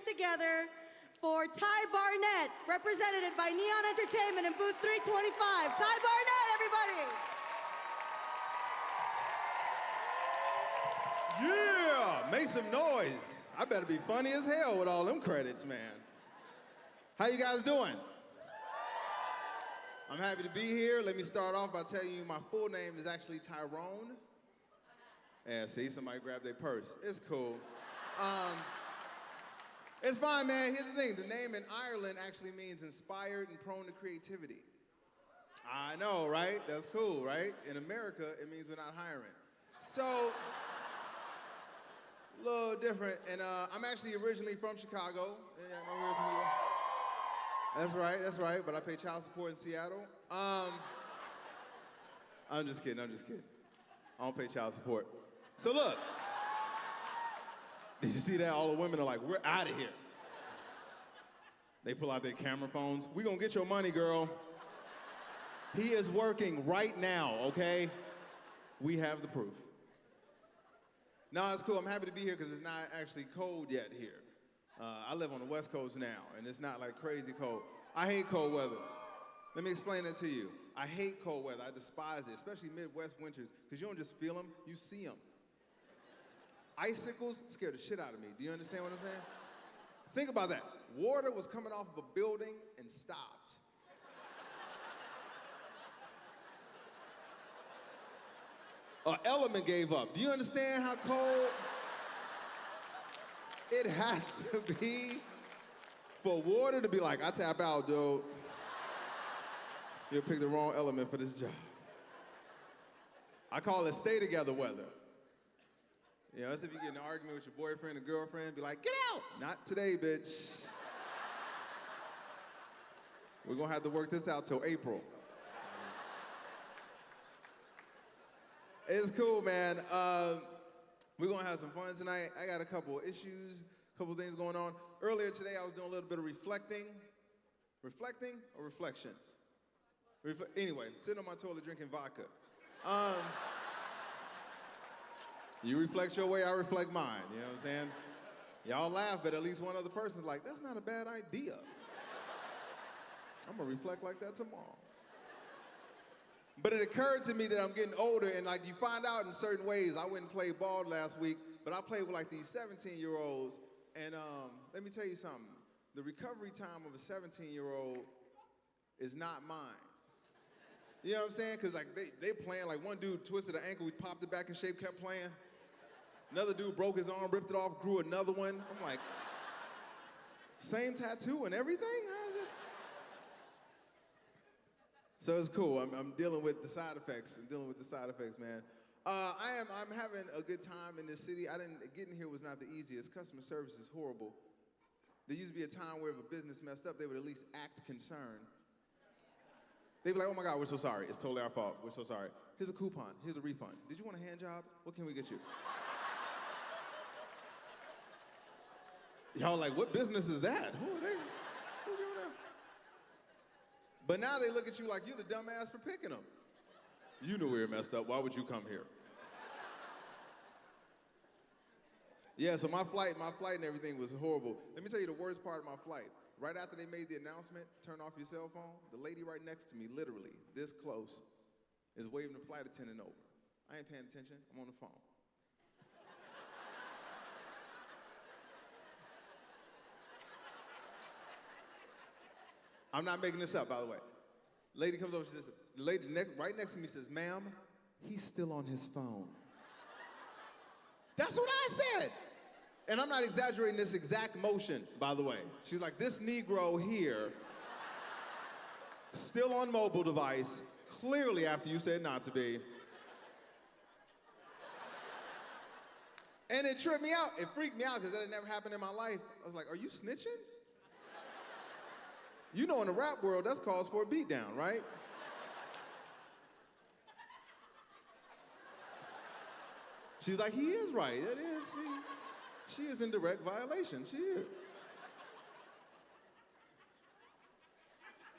together for Ty Barnett, represented by Neon Entertainment in booth 325. Ty Barnett, everybody! Yeah, make some noise. I better be funny as hell with all them credits, man. How you guys doing? I'm happy to be here. Let me start off by telling you my full name is actually Tyrone. Yeah, see, somebody grabbed their purse. It's cool. It's fine, man. Here's the thing. The name in Ireland actually means inspired and prone to creativity. I know, right? That's cool, right? In America, it means we're not hiring. So, a little different. And I'm actually originally from Chicago. Yeah, I know where some of you. That's right. But I pay child support in Seattle. I'm just kidding. I don't pay child support. So look. Did you see that? All the women are like, we're out of here. They pull out their camera phones. We gonna get your money, girl. He is working right now, okay? We have the proof. No, it's cool. I'm happy to be here because it's not actually cold yet here. I live on the West Coast now, and it's not like crazy cold. I hate cold weather. Let me explain it to you. I hate cold weather. I despise it, especially Midwest winters, because you don't just feel them, you see them. Icicles scare the shit out of me. Do you understand what I'm saying? Think about that. Water was coming off of a building and stopped. An element gave up. Do you understand how cold it has to be for water to be like, I tap out, dude. You'll pick the wrong element for this job. I call it stay together weather. You know, that's if you get in an argument with your boyfriend or girlfriend, be like, get out! Not today, bitch. We're gonna have to work this out till April. It's cool, man. We're gonna have some fun tonight. I got a couple of issues, a couple of things going on. Earlier today, I was doing a little bit of reflecting. Reflecting or reflection? Anyway, sitting on my toilet drinking vodka. You reflect your way, I reflect mine, you know what I'm saying? Y'all laugh, but at least one other person's like, that's not a bad idea. I'm gonna reflect like that tomorrow. But it occurred to me that I'm getting older, and like you find out in certain ways. I went and played ball last week, but I played with like these 17-year-olds, and let me tell you something. The recovery time of a 17-year-old is not mine. You know what I'm saying? Because like they playing, like one dude twisted an ankle, we popped it back in shape, kept playing. Another dude broke his arm, ripped it off, grew another one. I'm like, same tattoo and everything? How's it? So it's cool. I'm dealing with the side effects. Man. I'm having a good time in this city. Getting here was not the easiest. Customer service is horrible. There used to be a time where if a business messed up, they would at least act concerned. They'd be like, oh my God, we're so sorry. It's totally our fault. We're so sorry. Here's a coupon. Here's a refund. Did you want a hand job? What can we get you? Y'all like, what business is that? Who are they? Who giving them? But now they look at you like you're the dumbass for picking them. You knew we were messed up. Why would you come here? Yeah, so my flight and everything was horrible. Let me tell you the worst part of my flight. Right after they made the announcement, turn off your cell phone, the lady right next to me, literally this close, is waving the flight attendant over. I ain't paying attention, I'm on the phone. I'm not making this up, by the way. Lady comes over, she says, the lady right next to me says, ma'am, he's still on his phone. That's what I said. And I'm not exaggerating this exact motion, by the way. She's like, this Negro here, still on mobile device, clearly after you said not to be. And it tripped me out. It freaked me out because that had never happened in my life. I was like, are you snitching? You know in the rap world, that's cause for a beatdown, right? She's like, he is right, it is. She is in direct violation, she is.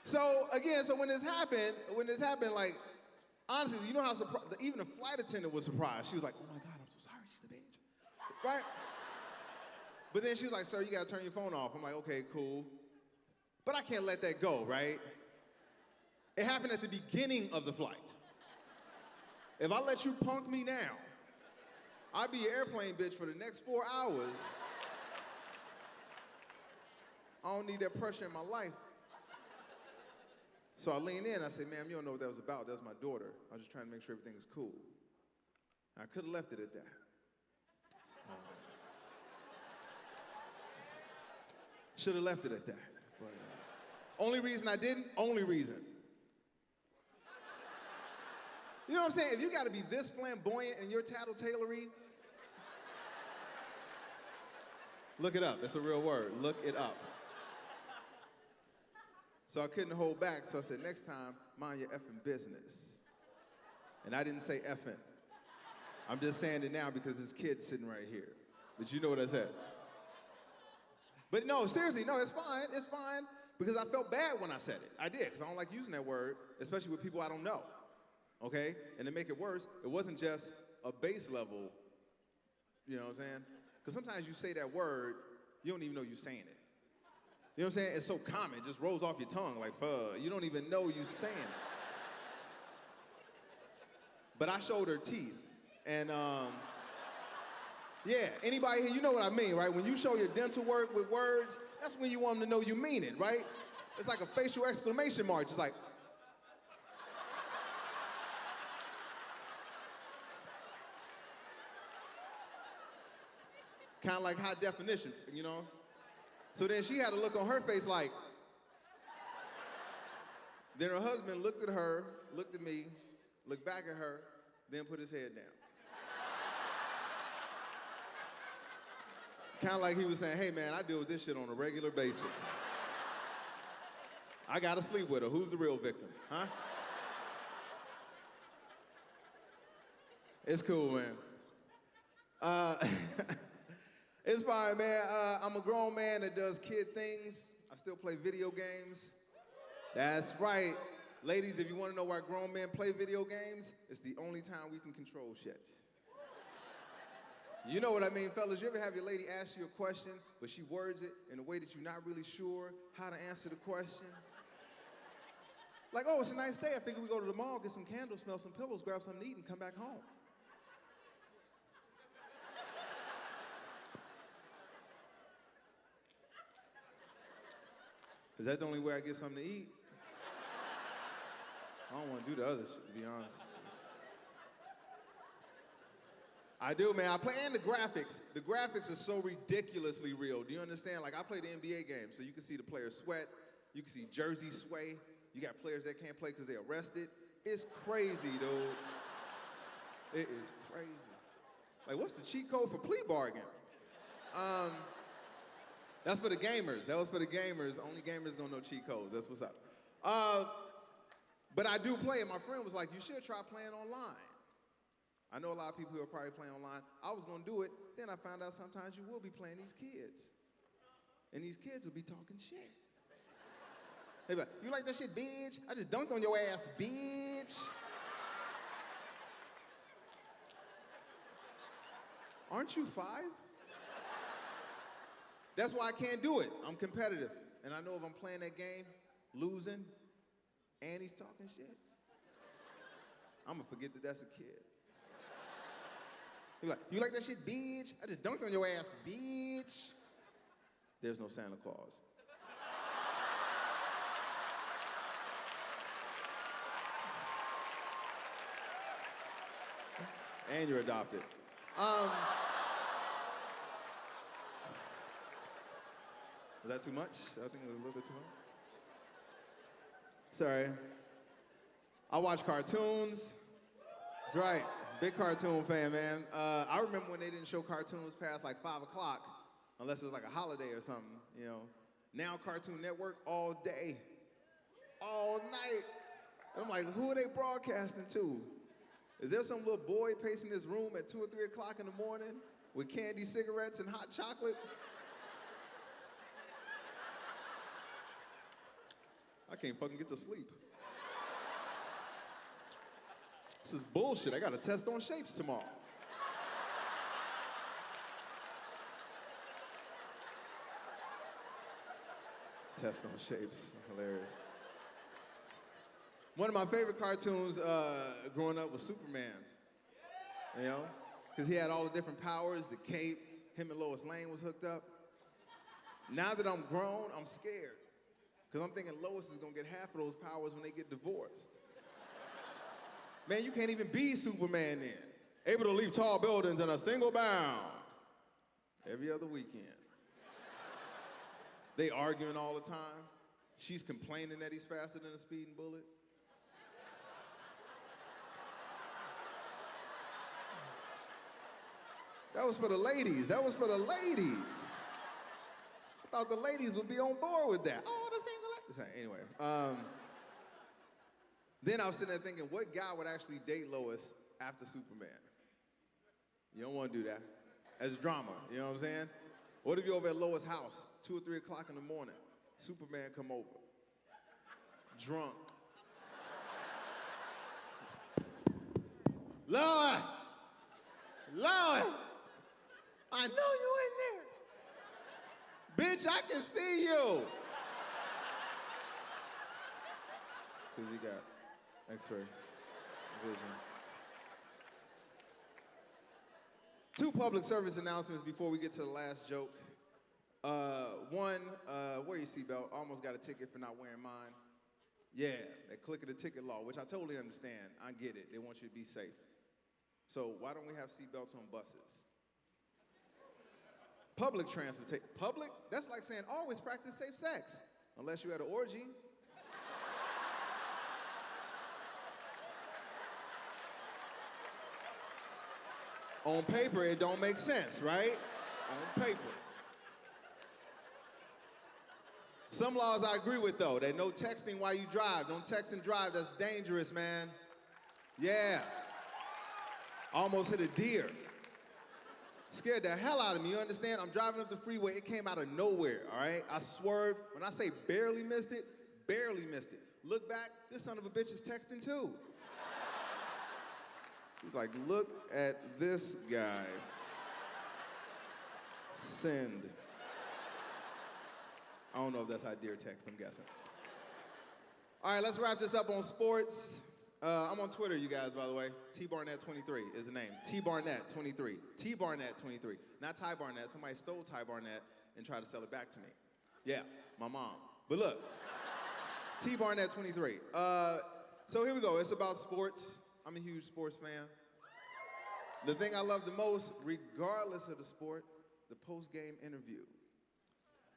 So again, when this happened, like, honestly, you know how even the flight attendant was surprised. She was like, oh my God, I'm so sorry, she's a bitch, right? But then she was like, sir, you gotta turn your phone off. I'm like, okay, cool. But I can't let that go, right? It happened at the beginning of the flight. If I let you punk me now, I'll be an airplane bitch for the next 4 hours. I don't need that pressure in my life. So I lean in, I say, ma'am, you don't know what that was about. That was my daughter. I was just trying to make sure everything was cool. I could have left it at that. Should have left it at that. But, only reason I didn't, only reason. You know what I'm saying? If you gotta be this flamboyant in your tattletailery, look it up. It's a real word. Look it up. So I couldn't hold back, so I said, next time, mind your effing business. And I didn't say effing. I'm just saying it now because this kid's sitting right here. But you know what I said. But no, seriously, no, it's fine, because I felt bad when I said it. I did, because I don't like using that word, especially with people I don't know, okay? And to make it worse, it wasn't just a base level, you know what I'm saying? Because sometimes you say that word, you don't even know you're saying it. You know what I'm saying? It's so common, it just rolls off your tongue like, you don't even know you're saying it. But I showed her teeth, and yeah, anybody here, you know what I mean, right? When you show your dental work with words, that's when you want them to know you mean it, right? It's like a facial exclamation mark, just like. Kind of like high definition, you know? So then she had a look on her face like. Then her husband looked at her, looked at me, looked back at her, then put his head down. Kind of like he was saying, hey man, I deal with this shit on a regular basis. I gotta sleep with her. Who's the real victim, huh? It's cool, man. It's fine, man. I'm a grown man that does kid things. I still play video games. That's right. Ladies, if you want to know why grown men play video games, it's the only time we can control shit. You know what I mean, fellas? You ever have your lady ask you a question, but she words it in a way that you're not really sure how to answer the question? Like, oh, it's a nice day. I figure we go to the mall, get some candles, smell some pillows, grab something to eat, and come back home. Is that the only way I get something to eat? I don't want to do the other shit, to be honest. I do, man. I play, and the graphics. The graphics are so ridiculously real. Do you understand? Like, I play the NBA game, so you can see the players sweat. You can see jerseys sway. You got players that can't play because they're arrested. It's crazy, dude. It is crazy. Like, what's the cheat code for plea bargain? That's for the gamers. That was for the gamers. Only gamers gonna know cheat codes. That's what's up. But I do play, and my friend was like, you should try playing online. I know a lot of people who are probably playing online. I was gonna do it, then I found out sometimes you will be playing these kids. And these kids will be talking shit. They be like, you like that shit, bitch? I just dunked on your ass, bitch. Aren't you 5? That's why I can't do it. I'm competitive. And I know if I'm playing that game, losing, and he's talking shit, I'm gonna forget that that's a kid. He's like, you like that shit, bitch? I just dunked on your ass, bitch. There's no Santa Claus. And you're adopted. Was that too much? I think it was a little bit too much. Sorry. I watch cartoons. That's right. Big cartoon fan, man. I remember when they didn't show cartoons past like 5 o'clock, unless it was like a holiday or something, you know. Now Cartoon Network all day, all night. And I'm like, who are they broadcasting to? Is there some little boy pacing this room at 2 or 3 o'clock in the morning with candy, cigarettes, and hot chocolate? I can't fucking get to sleep. This is bullshit. I got a test on shapes tomorrow. Test on shapes, hilarious. One of my favorite cartoons growing up was Superman. You know, because he had all the different powers, the cape, him and Lois Lane was hooked up. Now that I'm grown, I'm scared. Because I'm thinking Lois is gonna get half of those powers when they get divorced. Man, you can't even be Superman then. Able to leap tall buildings in a single bound. Every other weekend. They arguing all the time. She's complaining that he's faster than a speeding bullet. That was for the ladies. That was for the ladies. I thought the ladies would be on board with that. Oh, the single ladies. Anyway, then I was sitting there thinking, what guy would actually date Lois after Superman? You don't want to do that. As drama, you know what I'm saying? What if you're over at Lois' house, 2 or 3 o'clock in the morning, Superman come over, drunk. Lois! Lois! I know you in there. Bitch, I can see you. Because he got X-ray vision. 2 public service announcements before we get to the last joke. One, wear your seatbelt. Almost got a ticket for not wearing mine. Yeah, that click of the ticket law, which I totally understand. I get it. They want you to be safe. So why don't we have seatbelts on buses? Public transportation. Public? That's like saying always practice safe sex, unless you're at an orgy. On paper, it don't make sense, right? On paper. Some laws I agree with, though. That no texting while you drive. Don't text and drive. That's dangerous, man. Yeah. Almost hit a deer. Scared the hell out of me, you understand? I'm driving up the freeway. It came out of nowhere, all right? I swerved. When I say barely missed it, barely missed it. Look back, this son of a bitch is texting too. He's like, look at this guy. Send. I don't know if that's how deer text, I'm guessing. All right, let's wrap this up on sports. I'm on Twitter, you guys, by the way. T-Barnett23 is the name. T-Barnett23. T-Barnett23. Not Ty Barnett. Somebody stole Ty Barnett and tried to sell it back to me. Yeah, my mom. But look, T-Barnett23. So here we go. It's about sports. I'm a huge sports fan. The thing I love the most, regardless of the sport, the post-game interview.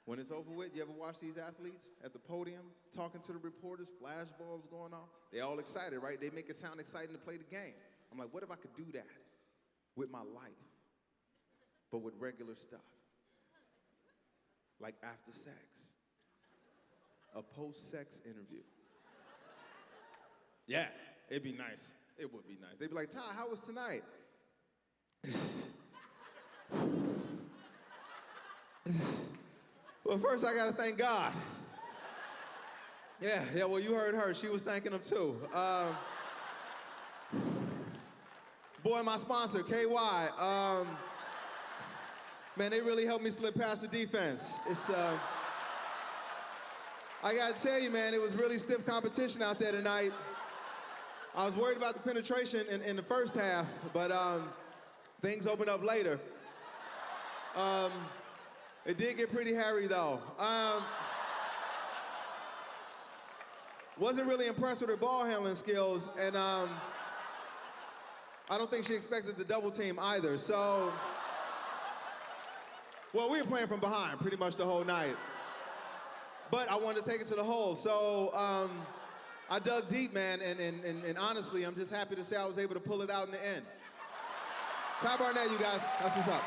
When it's over with, you ever watch these athletes at the podium talking to the reporters, flashbulbs going on? They all excited, right? They make it sound exciting to play the game. I'm like, what if I could do that with my life, but with regular stuff? Like after sex. A post-sex interview. Yeah, it'd be nice. It would be nice. They'd be like, Ty, how was tonight? Well, first I gotta thank God. Yeah, well, you heard her. She was thanking him too. Boy, my sponsor, KY. Man, they really helped me slip past the defense. It's, I gotta tell you, man, it was really stiff competition out there tonight. I was worried about the penetration in the first half, but things opened up later. It did get pretty hairy, though. Wasn't really impressed with her ball handling skills, and I don't think she expected the double team either, so. Well, we were playing from behind pretty much the whole night. But I wanted to take it to the hole, so I dug deep, man, and honestly, I'm just happy to say I was able to pull it out in the end. Ty Barnett, you guys, that's what's up.